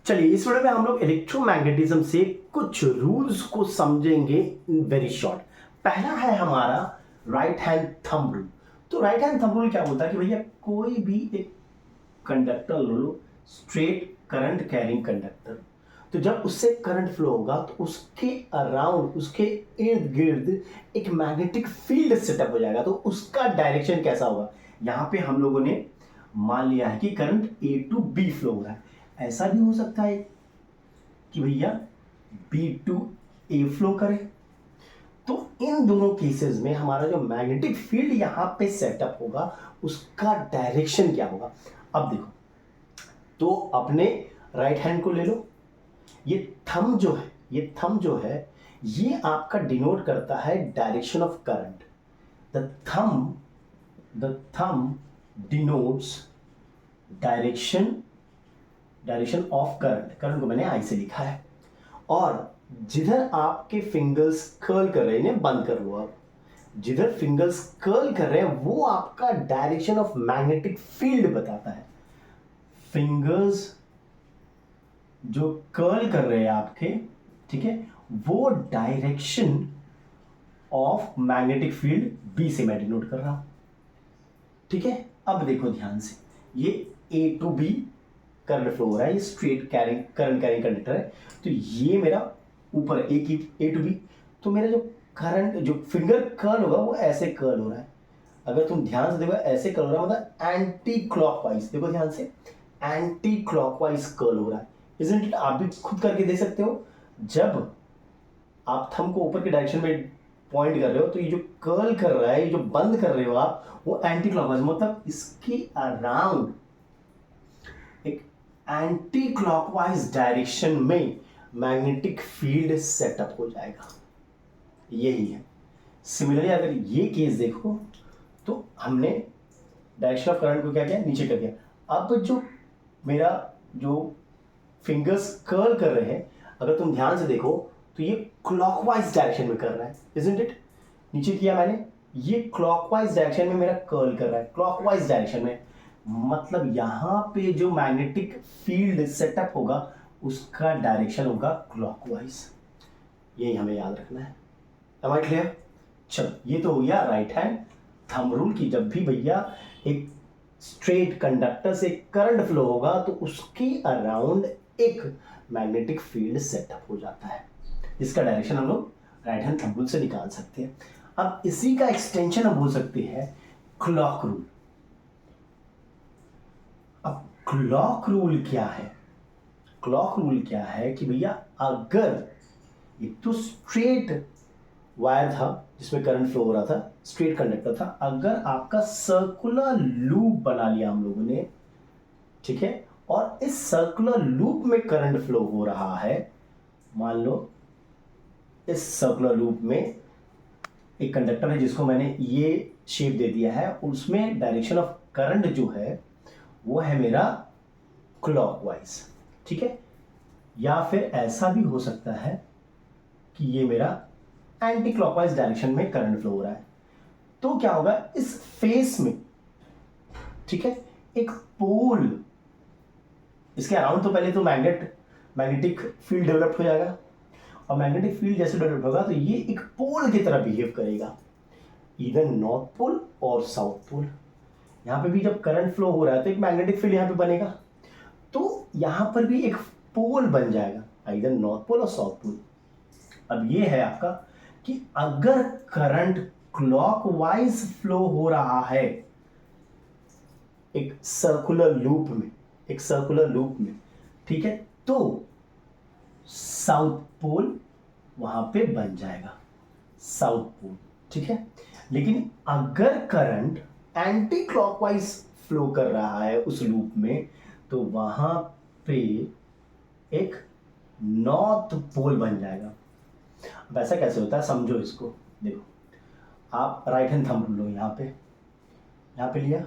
चलिए इस वीडियो में हम लोग इलेक्ट्रोमैग्नेटिज्म से कुछ रूल्स को समझेंगे इन वेरी शॉर्ट। पहला है हमारा राइट हैंड थंब रूल। तो राइट हैंड थंब रूल क्या बोलता है कि भैया कोई भी एक कंडक्टर ले लो, स्ट्रेट करंट कैरिंग कंडक्टर, तो जब उससे करंट फ्लो होगा तो उसके अराउंड, उसके इर्द गिर्द एक मैग्नेटिक फील्ड सेटअप हो जाएगा। तो उसका डायरेक्शन कैसा होगा, यहाँ पे हम लोगों ने मान लिया है कि current A to B flow हो रहा है। ऐसा भी हो सकता है कि भैया बी टू ए फ्लो करे। तो इन दोनों केसेस में हमारा जो मैग्नेटिक फील्ड यहां पे सेटअप होगा उसका डायरेक्शन क्या होगा। अब देखो, तो अपने राइट हैंड को ले लो, ये थंब जो है, ये आपका डिनोट करता है direction of current. The thumb denotes direction of current को मैंने आई से लिखा है। और जिधर आपके फिंगर्स कर्ल कर रहे हैं, इन्हें बंद कर लो आप, जिधर फिंगर्स कर्ल कर रहे हैं वो आपका डायरेक्शन ऑफ मैग्नेटिक फील्ड बताता है। फिंगर्स जो कर्ल कर रहे हैं आपके, ठीक है, वो direction of magnetic field B से मैं डिनोट कर रहा हूं, ठीक है। अब देखो ध्यान से, ये A to B current flow हो रहा है, ये स्ट्रेट करंट कैरिंग कंडक्टर है। तो ये मेरा ऊपर ए टू बी, तो मेरा जो करंट, जो फिंगर कर्ल होगा वो ऐसे कर्ल हो रहा है। अगर तुम ध्यान से देखो, ऐसे कर्ल हो रहा है, मतलब एंटी क्लॉकवाइज, देखो ध्यान से, एंटी क्लॉकवाइज कर्ल हो रहा है। Isn't it? आप भी खुद करके देख सकते हो। जब आप थंब को ऊपर के डायरेक्शन में पॉइंट कर रहे हो तो ये जो कर्ल कर रहा है, ये जो बंद कर रहे हो आप, वो एंटी क्लॉकवाइज, मतलब इसके अराउंड एक एंटी क्लॉकवाइज डायरेक्शन में मैग्नेटिक फील्ड सेटअप हो जाएगा। यही है। सिमिलरली अगर ये केस देखो तो हमने डायरेक्शन ऑफ करंट को क्या किया, नीचे कर दिया। अब जो मेरा जो फिंगर्स कर्ल कर रहे हैं, अगर तुम ध्यान से देखो तो ये क्लॉकवाइज डायरेक्शन में कर रहा है, इजंट इट? नीचे किया मैंने, ये क्लॉकवाइज डायरेक्शन में मेरा कर्ल कर रहा है, क्लॉकवाइज डायरेक्शन में, मतलब यहां पे जो मैग्नेटिक फील्ड सेटअप होगा उसका डायरेक्शन होगा क्लॉकवाइज। यही हमें याद रखना है। Am I clear? चलो, ये तो हो गया राइट हैंड थंब रूल की जब भी भैया एक स्ट्रेट कंडक्टर से करंट फ्लो होगा तो उसके अराउंड एक मैग्नेटिक फील्ड सेटअप हो जाता है। इसका डायरेक्शन हम लोग राइट हैंड थंब रूल से निकाल सकते हैं। अब इसी का एक्सटेंशन हम बोल सकते हैं क्लॉक रूल। अब क्लॉक रूल क्या है? क्लॉक रूल क्या है कि भैया अगर एक तो स्ट्रेट वायर था जिसमें करंट फ्लो हो रहा था, स्ट्रेट कंडक्टर था, अगर आपका सर्कुलर लूप बना लिया हम लोगों ने, ठीक है, और इस सर्कुलर लूप में करंट फ्लो हो रहा है, मान लो इस सर्कुलर लूप में एक कंडक्टर है जिसको मैंने ये शेप दे दिया है, उसमें डायरेक्शन ऑफ करंट जो है वो है मेरा क्लॉकवाइज, ठीक है। या फिर ऐसा भी हो सकता है कि ये मेरा एंटी क्लॉकवाइज डायरेक्शन में करंट फ्लो हो रहा है। तो क्या होगा इस फेस में, ठीक है, एक पोल, इसके अराउंड तो पहले तो मैग्नेटिक फील्ड डेवलप हो जाएगा, और मैग्नेटिक फील्ड जैसे डेवलप होगा तो ये एक पोल की तरह बिहेव करेगा, इधर नॉर्थ पोल और साउथ पोल। यहां पे भी जब करंट फ्लो हो रहा है तो एक मैग्नेटिक फील्ड यहां पे बनेगा, तो यहां पर भी एक पोल बन जाएगा, इधर नॉर्थ पोल और साउथ पोल। अब ये है आपका कि अगर करंट क्लॉकवाइज फ्लो हो रहा है एक सर्कुलर लूप में, ठीक है, तो साउथ पोल वहां पे बन जाएगा, साउथ पोल, ठीक है। लेकिन अगर करंट एंटी क्लॉकवाइज फ्लो कर रहा है उस लूप में तो वहां पे एक नॉर्थ पोल बन जाएगा। अब ऐसा कैसे होता है समझो इसको, देखो, आप राइट हैंड थंब लो, यहाँ पे लिया,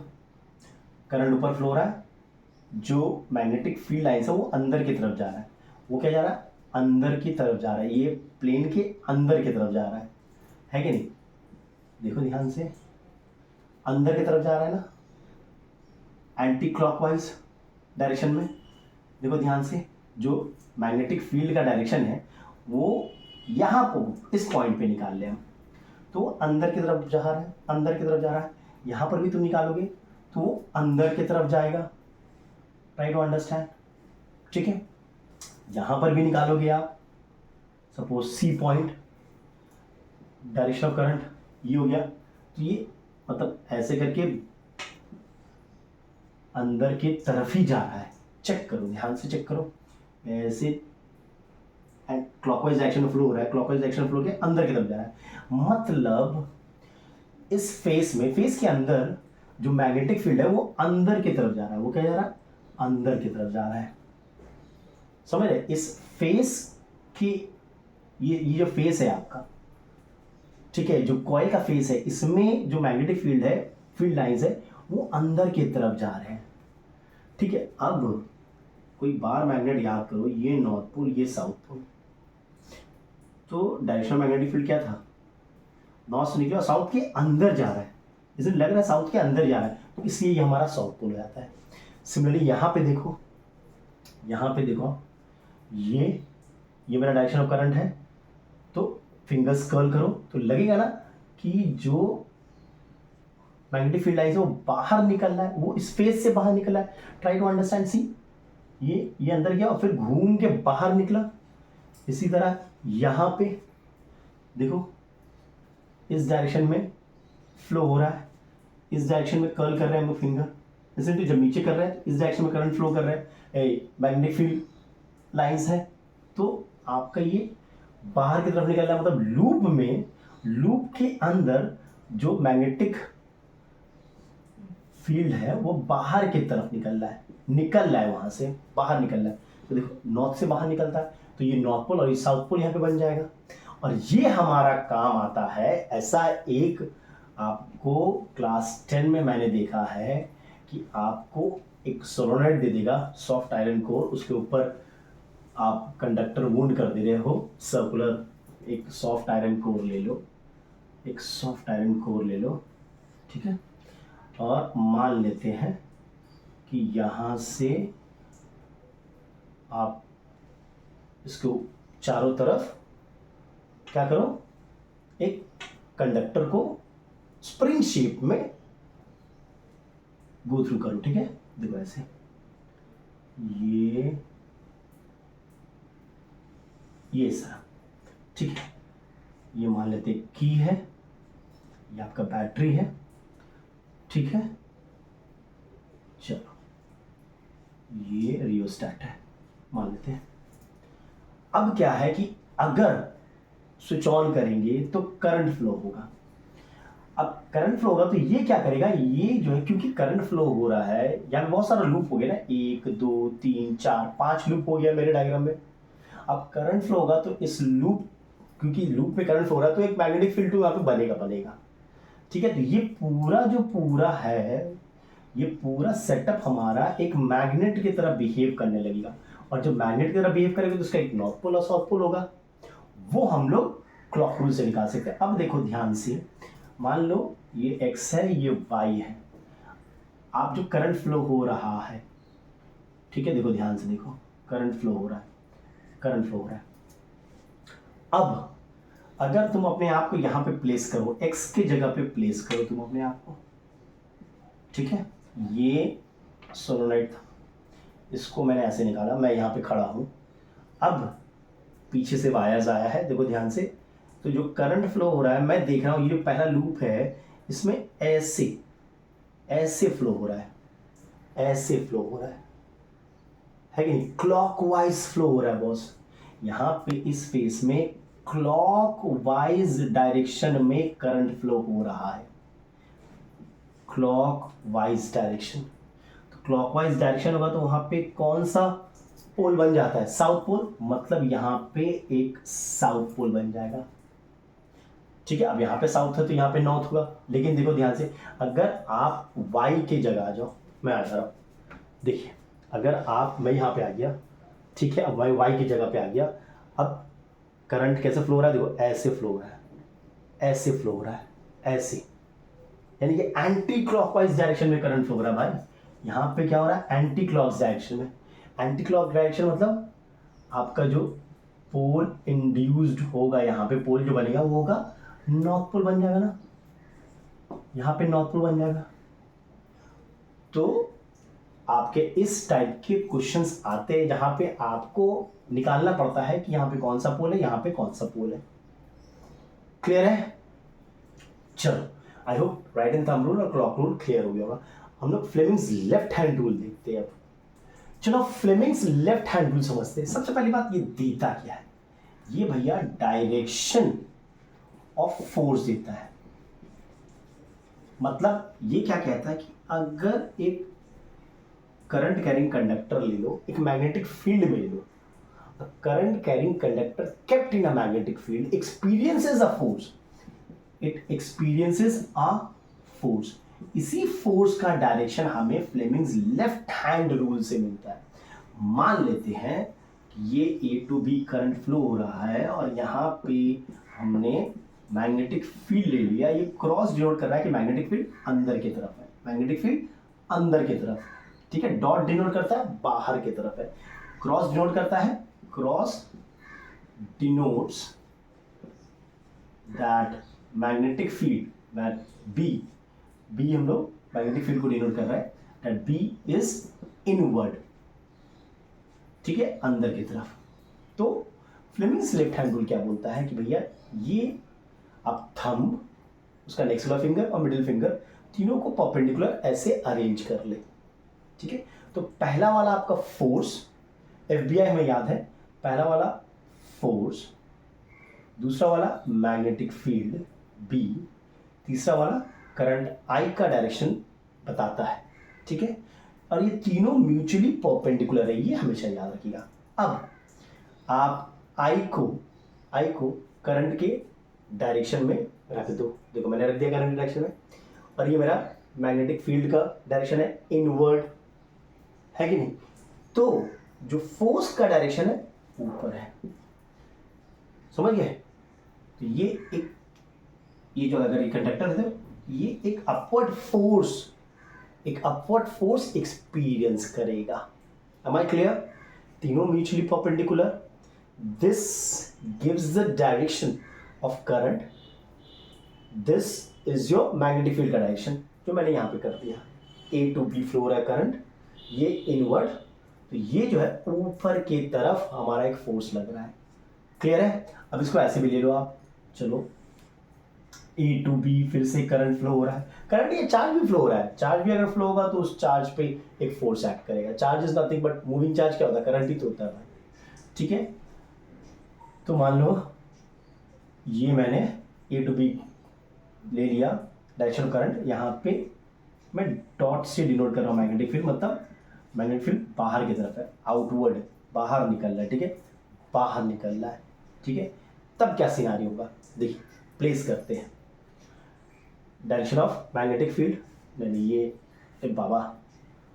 करंट ऊपर फ्लो हो रहा है, जो मैग्नेटिक फील्ड लाइन है वो अंदर की तरफ जा रहा है, वो क्या जा रहा है, अंदर की तरफ जा रहा है, ये प्लेन के अंदर की तरफ जा रहा है कि नहीं? देखो ध्यान से, अंदर की तरफ जा रहा है ना, एंटी क्लॉकवाइज डायरेक्शन में, देखो ध्यान से, जो मैग्नेटिक फील्ड का डायरेक्शन है वो यहाँ पर इस पॉइंट पे निकाल लें हम, तो अंदर की तरफ जा रहा है, अंदर की तरफ जा रहा है। यहाँ पर भी तुम निकालोगे तो वो अंदर की तरफ जाएगा। ट्राई टू अंडरस्टैंड, ठीक है। यहाँ पर भी निकालोगे आप, suppose C point, direction of current ये हो गया, तो ये मतलब ऐसे करके अंदर की तरफ ही जा रहा है। चेक करो, ध्यान से चेक करो, ऐसे एंड क्लॉकवाइज डायरेक्शन में फ्लो हो रहा है, क्लॉकवाइज डायरेक्शन में फ्लो के अंदर की तरफ जा रहा है। मतलब इस फेस में, फेस के अंदर जो मैग्नेटिक फील्ड है वो अंदर की तरफ जा रहा है। वो क्या जा रहा है? अंदर की तरफ जा रहा है। समझ रहे? इस फेस की ये जो फेस है आपका, ठीक है, जो कॉइल का फेस है, इसमें जो मैग्नेटिक फील्ड है, फील्ड लाइंस है, वो अंदर की तरफ जा रहे हैं। ठीक है। अब कोई बार मैग्नेट याद करो, ये नॉर्थ पोल, ये साउथ पोल, तो डायरेक्शनल मैग्नेटिक फील्ड क्या था? नॉर्थ से निकला साउथ के अंदर जा रहा है, इसलिए लग रहा है साउथ के अंदर जा रहा है, तो इसलिए ये हमारा साउथ पोल हो जाता है। सिमिलरली यहाँ पे देखो, यहाँ पे देखो, ये मेरा डायरेक्शन ऑफ करंट है, तो फिंगर्स कर्ल करो तो लगेगा ना कि जो मैग्नेटिक फील्ड लाइन है वो बाहर निकल रहा है, वो स्पेस से बाहर निकल रहा है। ट्राई टू अंडरस्टैंड, सी ये अंदर गया और फिर घूम के बाहर निकला। इसी तरह यहाँ पे देखो, इस डायरेक्शन में फ्लो हो रहा है, इस डायरेक्शन में कर्ल कर रहे हैं हम लोग फिंगर, इसलिए जब नीचे कर रहे हैं इस डायरेक्शन में करंट फ्लो कर रहे हैं, मैग्नेटिक फील्ड लाइंस है, तो आपका ये बाहर की तरफ निकल रहा है। मतलब लूप में, लूप के अंदर जो मैग्नेटिक फील्ड है वो बाहर की तरफ निकल रहा है, वहां से बाहर निकल रहा है। तो देखो नॉर्थ से बाहर निकलता है, तो ये नॉर्थ पोल और ये साउथ पोल यहाँ पे बन जाएगा। और ये हमारा काम आता है। ऐसा एक आपको क्लास 10 में मैंने देखा है कि आपको एक सोलोनॉइड दे देगा, सॉफ्ट आयरन कोर, उसके ऊपर आप कंडक्टर वुंड कर दे रहे हो, सर्कुलर एक सॉफ्ट आयरन कोर ले लो, एक सॉफ्ट आयरन कोर ले लो, ठीक है। और मान लेते हैं कि यहाँ से आप इसको चारों तरफ क्या करो, एक कंडक्टर को स्प्रिंग शेप में गो थ्रू करो, ठीक है। देखो ऐसे, ये सारा, ठीक है। ये मान लेते की है, ये आपका बैटरी है, ठीक है। चलो ये रियोस्टैट है, मान लेते हैं। अब क्या है कि अगर स्विच ऑन करेंगे तो करंट फ्लो होगा। अब करंट फ्लो होगा तो ये क्या करेगा, ये जो है, क्योंकि करंट फ्लो हो रहा है, यहाँ पे बहुत सारा लूप हो गया ना, 1 2 3 4 5 लूप हो गया मेरे डायग्राम में। अब करंट फ्लो होगा तो इस लूप, क्योंकि लूप में करंट फ्लो हो रहा है तो एक मैग्नेटिक फील्ड यहाँ पे बनेगा, ठीक है। तो ये पूरा जो पूरा है, ये पूरा सेटअप हमारा एक मैग्नेट की तरह बिहेव करने लगेगा, और जब मैग्नेट की तरह बिहेव करेगा तो उसका एक नॉर्थ पोल और साउथ पोल होगा। वो हम लोग क्लॉक रूल से निकाल सकते हैं। अब देखो ध्यान से, मान लो ये x है, ये y है, आप जो करंट फ्लो हो रहा है, ठीक है, देखो ध्यान से देखो, करंट फ्लो हो रहा है, करंट फ्लो हो रहा है। अब अगर तुम अपने आप को यहां पे प्लेस करो, x की जगह पे प्लेस करो तुम अपने आप को, ठीक है। ये सोलोनॉइड था, इसको मैंने ऐसे निकाला, मैं यहाँ पे खड़ा हूं। अब पीछे से वायर्स आया है, देखो ध्यान से, तो जो करंट फ्लो हो रहा है मैं देख रहा हूँ, ये जो पहला लूप है इसमें ऐसे फ्लो हो रहा है, ऐसे फ्लो हो रहा है कि नहीं, क्लॉकवाइज फ्लो हो रहा है बॉस। यहाँ पे इस फेस में क्लॉकवाइज डायरेक्शन में करंट फ्लो हो रहा है, क्लॉकवाइज डायरेक्शन। तो क्लॉकवाइज डायरेक्शन होगा तो वहां पे कौन सा पोल बन जाता है, साउथ पोल, मतलब यहाँ पे एक साउथ पोल बन जाएगा, ठीक है। अब यहाँ पे साउथ है तो यहाँ पे नॉर्थ होगा, लेकिन देखो ध्यान से, अगर आप y के जगह आ जाओ, मैं आ जा रहा हूँ, देखिए अगर आप, मैं यहाँ पे आ गया, ठीक है, अब मैं y की जगह पे आ गया, अब करंट कैसे फ्लो हो रहा है, देखो ऐसे फ्लो हो रहा है, ऐसे फ्लो हो रहा है, ऐसे, यानी कि एंटी क्लॉकवाइज डायरेक्शन में करंट फ्लो हो रहा है भाई। यहाँ पे क्या हो रहा है, एंटी क्लॉक डायरेक्शन में। एंटी क्लॉक डायरेक्शन मतलब आपका जो पोल इंड्यूस्ड होगा, यहाँ पे पोल जो बनेगा वो होगा नॉर्थ पोल बन जाएगा ना, यहाँ पे नॉर्थ पोल बन जाएगा। तो आपके इस टाइप के क्वेश्चंस आते हैं जहां पे आपको निकालना पड़ता है कि यहाँ पे कौन सा पोल है, यहाँ पे कौन सा पोल है। क्लियर है? चलो, I hope right and thumb rule और क्लॉक रूल क्लियर हो गया होगा। हम लोग फ्लेमिंग्स लेफ्ट हैंड रूल देखते हैं अब। चलो फ्लेमिंग्स लेफ्ट हैंड रूल समझते हैं। सबसे पहली बात, ये देता क्या है? ये भैया डायरेक्शन ऑफ फोर्स देता है। मतलब ये क्या कहता है कि अगर एक करंट कैरिंग कंडक्टर ले लो, एक मैग्नेटिक फील्ड में ले लो, current carrying conductor kept in a magnetic field experiences a force, it experiences a force. इसी फोर्स का डायरेक्शन हमें फ्लेमिंग्स लेफ्ट हैंड रूल से मिलता है। मान लेते हैं कि ये A to B current flow हो रहा है और यहाँ पे हमने मैग्नेटिक फील्ड ले लिया। ये क्रॉस डिनोट कर रहा है कि मैग्नेटिक फील्ड अंदर की तरफ है, मैग्नेटिक फील्ड अंदर की तरफ, ठीक है। डॉट डिनोट करता है बाहर की तरफ है, क्रॉस डिनोट करता है, cross denotes that magnetic field, that B हम लोग मैग्नेटिक फील्ड को डिनोट कर रहा है, दैट बी इज इनवर्ड, ठीक है, अंदर की तरफ। तो फ्लेमिंग्स लेफ्ट हैंड रूल क्या बोलता है कि भैया ये आप थंब, उसका नेक्स्ट वाला फिंगर और मिडिल फिंगर तीनों को परपेंडिकुलर ऐसे अरेंज कर ले, ठीक है। तो पहला वाला आपका फोर्स, एफबीआई हमें याद है, पहला वाला फोर्स, दूसरा वाला मैग्नेटिक फील्ड बी, तीसरा वाला करंट आई का डायरेक्शन बताता है, ठीक है। और ये तीनों म्यूचुअली परपेंडिकुलर है, ये हमेशा याद रखिएगा। अब आप आई को करंट के डायरेक्शन में रख दो, देखो मैंने रख दिया करंट डायरेक्शन में, और ये मेरा मैग्नेटिक फील्ड का डायरेक्शन है इनवर्ड, है कि नहीं। तो जो फोर्स का डायरेक्शन है ऊपर है, समझ गए। तो ये जो अगर ये कंडक्टर है तो ये एक अपवर्ड फोर्स एक्सपीरियंस करेगा। Am I clear? तीनों mutually perpendicular, this gives the direction of current, this is your magnetic field का डायरेक्शन जो मैंने यहां पे कर दिया। ए टू बी फ्लो है करंट, ये इनवर्ड, तो ये जो है ऊपर की तरफ हमारा एक फोर्स लग रहा है। क्लियर है? अब इसको ऐसे भी ले लो आप, चलो ए टू बी फिर से करंट फ्लो हो रहा है, करंट ये चार्ज भी फ्लो हो रहा है, चार्ज भी अगर फ्लो होगा तो उस चार्ज पे एक फोर्स एक्ट करेगा। Charge is nothing but moving charge क्या होता है? करंट ही तो होता है भाई, ठीक है। तो मान लो ये मैंने ए टू बी ले लिया डायरेक्शन ऑफ करंट, यहाँ पे मैं डॉट से डिनोट कर रहा हूँ मैग्नेटिक फील्ड, मतलब मैग्नेटिक फील्ड बाहर की तरफ है, आउटवर्ड, बाहर निकल रहा है, ठीक है, बाहर निकल रहा है, ठीक है। तब क्या सिनारी होगा, देखिए प्लेस करते हैं। डायरेक्शन ऑफ मैग्नेटिक फील्ड, मैंने ये बाबा,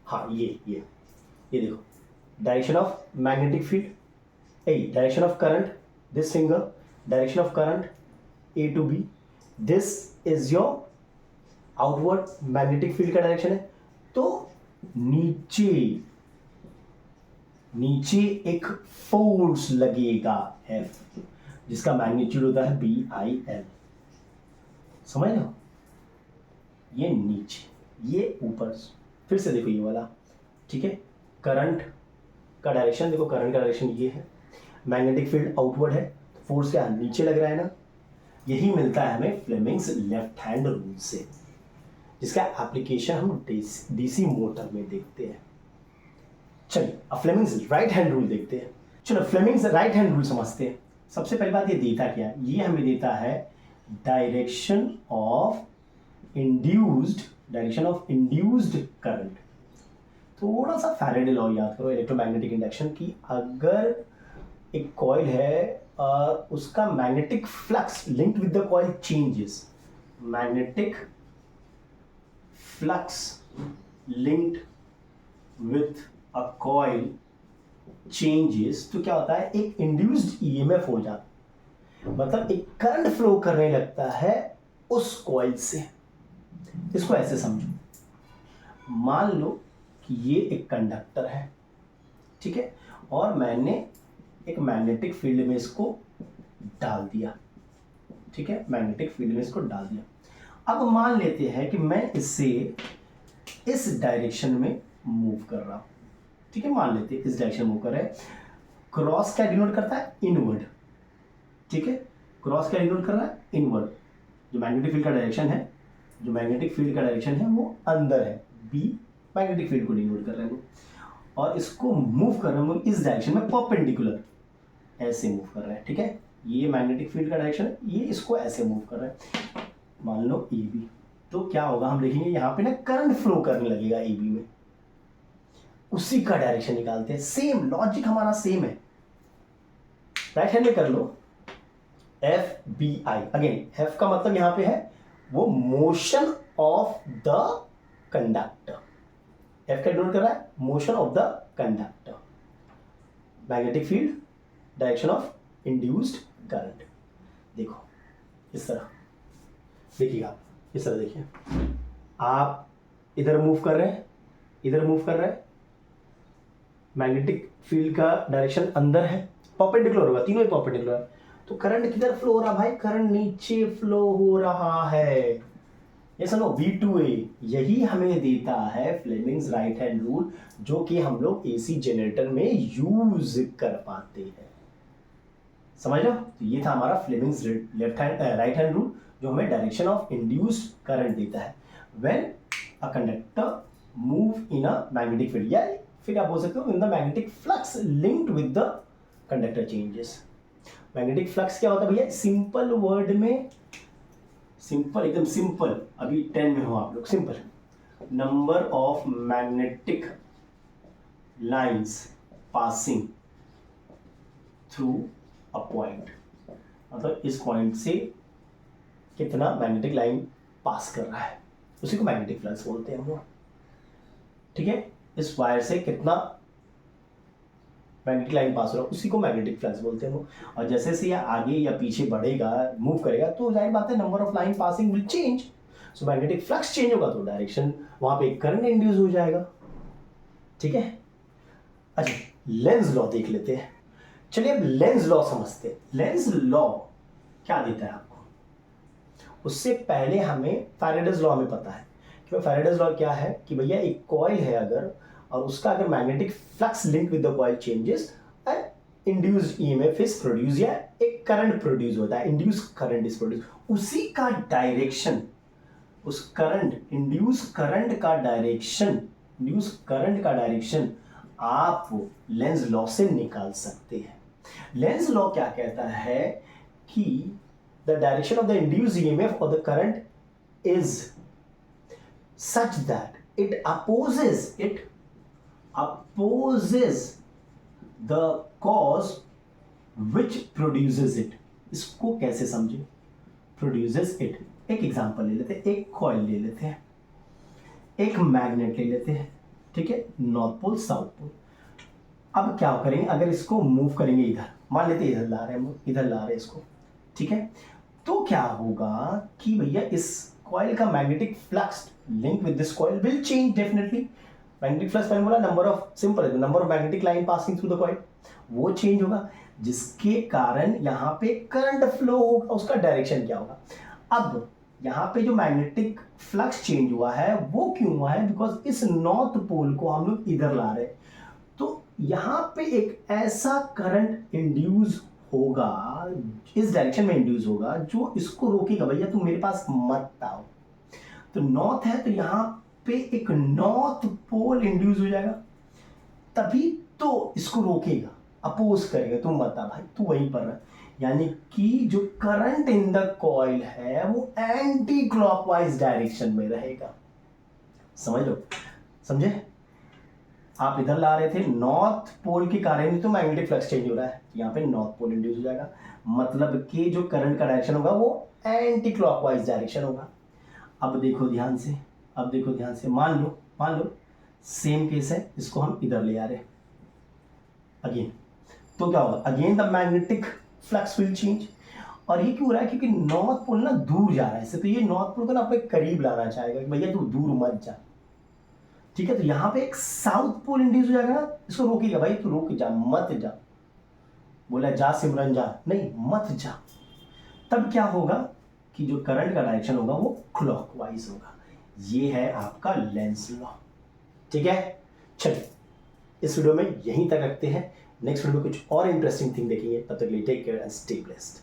हाँ ये देखो direction of magnetic field, direction of current, this finger, direction of current A to B, this is your outward magnetic field का डायरेक्शन है। तो नीचे एक फोर्स लगेगा एफ, जिसका मैग्नीट्यूड होता है बी आई एल, समझ लो। ये नीचे, ये ऊपर, फिर से देखो ये वाला, ठीक है। करंट का डायरेक्शन देखो, करंट का डायरेक्शन ये है, मैग्नेटिक फील्ड आउटवर्ड है, फोर्स क्या नीचे लग रहा है ना। यही मिलता है हमें फ्लेमिंग्स लेफ्ट हैंड रूल से, जिसका एप्लीकेशन हम डीसी मोटर में देखते हैं। चलिए अब फ्लेमिंग्स राइट हैंड रूल देखते हैं। चलो फ्लेमिंग्स राइट हैंड रूल समझते हैं। सबसे पहली बात, ये देता क्या है? ये हमें देता है डायरेक्शन ऑफ इंड्यूस्ड करंट। थोड़ा सा फैराडे लॉ याद करो, इलेक्ट्रोमैग्नेटिक इंडक्शन की। अगर एक कॉइल है और उसका magnetic flux linked with the coil changes, magnetic flux linked with a coil changes, तो क्या होता है? एक इंड्यूस्ड ईएमएफ हो जाता है, मतलब एक करंट फ्लो करने लगता है उस कॉइल से। इसको ऐसे समझो, मान लो कि ये एक कंडक्टर है, ठीक है, और मैंने एक मैग्नेटिक फील्ड में इसको डाल दिया, ठीक है, मैग्नेटिक फील्ड में इसको डाल दिया। अब मान लेते हैं कि मैं इससे इस डायरेक्शन में मूव कर रहा हूं, ठीक है, मान लेते हैं इस डायरेक्शन मूव कर रहे हैं। क्रॉस क्या डिनोट करता है? इनवर्ड, ठीक है, क्रॉस क्या डिनोट कर रहा है? इनवर्ड। जो मैग्नेटिक फील्ड का डायरेक्शन है, जो मैग्नेटिक फील्ड का डायरेक्शन है वो अंदर है, बी मैग्नेटिक फील्ड को डिनोट कर रहे हैं, और इसको मूव कर रहे हैं इस डायरेक्शन में परपेंडिकुलर, ऐसे मूव कर रहे हैं, ठीक है, ये मैग्नेटिक फील्ड का डायरेक्शन है, ये इसको ऐसे मूव कर रहे हैं, मान लो ए बी। तो क्या होगा, हम देखेंगे यहाँ पे ना करंट फ्लो करने लगेगा ए बी में, उसी का डायरेक्शन निकालते हैं। सेम लॉजिक हमारा सेम है, राइट हैंड में कर लो, F B I. Again F का मतलब यहां पे है वो motion of the conductor, F का डिनोट कर रहा है motion of the conductor, magnetic field, direction of induced current. देखो इस तरह, देखिए आप इस तरह देखिए, आप इधर मूव कर रहे हैं, इधर मूव कर रहे हैं, मैग्नेटिक फील्ड का डायरेक्शन अंदर है, परपेंडिकुलर होगा, तीनों ही परपेंडिकुलर है, तो करंट किधर फ्लो हो रहा भाई? करंट नीचे फ्लो हो रहा है, ये सुनो V2A, यही हमें देता है फ्लेमिंग्स राइट हैंड रूल, जो कि हम लोग एसी जनरेटर में यूज कर पाते हैं, समझ लो। तो ये था हमारा Fleming's left hand right hand rule, जो हमें डायरेक्शन ऑफ इंड्यूस्ड करंट देता है when a conductor move in a magnetic field, या फिर आप बोल सकते हो in the magnetic flux linked with the conductor changes. Magnetic flux क्या होता है भैया? सिंपल वर्ड में, सिंपल एकदम सिंपल, अभी 10 में हो आप लोग, simple number of magnetic lines passing through a point, मतलब इस पॉइंट से कितना मैग्नेटिक लाइन पास कर रहा है, उसी को मैग्नेटिक फ्लक्स बोलते हैं हम लोग, ठीक है, इस वायर से कितना मैग्नेटिक लाइन पास हो रहा है उसी को मैग्नेटिक फ्लक्स बोलते हैं वो। और जैसे जैसे ये आगे या पीछे बढ़ेगा, मूव करेगा, तो जाहिर बात है number of line passing will change, so magnetic flux change होगा तो डायरेक्शन वहां पे करंट इंड्यूस हो जाएगा, ठीक है। अच्छा लेंज लॉ देख लेते हैं, चलिए अब लेंज लॉ समझते हैं। लेंज लॉ क्या देता है आपको? उससे पहले हमें फैराडेज लॉ हमें पता है कि फैराडेज लॉ क्या है कि भैया एक कॉइल है अगर, और उसका अगर magnetic flux link with the coil changes, induced EMF is produce, या एक करंट प्रोड्यूस होता है, इंड्यूस करंट इज प्रोड्यूस, उसी का डायरेक्शन, उस करंट इंड्यूस करंट का डायरेक्शन, इंड्यूस करंट का डायरेक्शन आप लेंज लॉ से निकाल सकते हैं। लेंज लॉ क्या कहता है कि the direction of the induced EMF और the current is such that it opposes the cause which produces it। इसको कैसे समझे? produces it, एक एग्जांपल ले लेते हैं, एक कॉइल ले लेते हैं, एक मैग्नेट ले लेते हैं, ठीक है, नॉर्थ पोल साउथ पोल। अब क्या करेंगे, अगर इसको मूव करेंगे इधर, मान लेते हैं इधर ला रहे हैं, इधर ला रहे हैं इसको, ठीक है, तो क्या होगा कि भैया इस कॉइल का magnetic flux link with this coil will change definitely. Magnetic flux मैंने बोला नंबर ऑफ, सिंपल है, number of magnetic line passing through the coil, वो चेंज होगा, जिसके कारण यहाँ पे करंट फ्लो होगा, उसका डायरेक्शन क्या होगा। अब यहाँ पे जो मैग्नेटिक फ्लक्स चेंज हुआ है वो क्यों हुआ है? बिकॉज इस नॉर्थ पोल को हम लोग इधर ला रहे हैं, तो यहाँ पे एक ऐसा करंट इंड्यूस होगा, इस डायरेक्शन में इंड्यूस होगा, जो इसको रोकेगा, भैया तुम मेरे पास मत आओ। तो नॉर्थ है तो यहाँ पे एक नॉर्थ पोल इंड्यूस हो जाएगा, तभी तो इसको रोकेगा, अपोज करेगा, तुम मत आ भाई, तू वहीं पर रह। यानी कि जो करंट इन द कॉइल है वो एंटी क्लॉकवाइज डायरेक्शन में रहेगा, समझ लो, समझे? आप इधर ला रहे थे, नॉर्थ पोल के कारण तो मैग्नेटिक फ्लक्स चेंज हो रहा है, यहाँ पे नॉर्थ पोल इंड्यूस हो जाएगा, मतलब कि जो करंट का डायरेक्शन होगा वो एंटी क्लॉकवाइज डायरेक्शन होगा। अब देखो ध्यान से, अब देखो ध्यान से, मान लो सेम केस है, इसको हम इधर ले आ रहे हैं अगेन, तो क्या होगा, again the magnetic flux will change. और ये क्यों हो रहा है? क्योंकि नॉर्थ पोल ना दूर जा रहा है इससे, तो ये नॉर्थ पोल को ना अपने करीब लाना चाहेगा कि भैया तू दूर मत जा, ठीक है। तो यहाँ पे एक साउथ पोल इंड्यूस हो जाएगा ना, इसको रोकेगा, भाई तू रोक जा, मत जा, बोला जा सिमरन जा, नहीं मत जा, तब क्या होगा कि जो करंट का डायरेक्शन होगा वो क्लॉकवाइज होगा। ये है आपका लेंस लॉ। ठीक है, चलिए इस वीडियो में यहीं तक रखते हैं। नेक्स्ट वीडियो में कुछ और इंटरेस्टिंग थिंग देखेंगे। तब तक के लिए take care and stay blessed.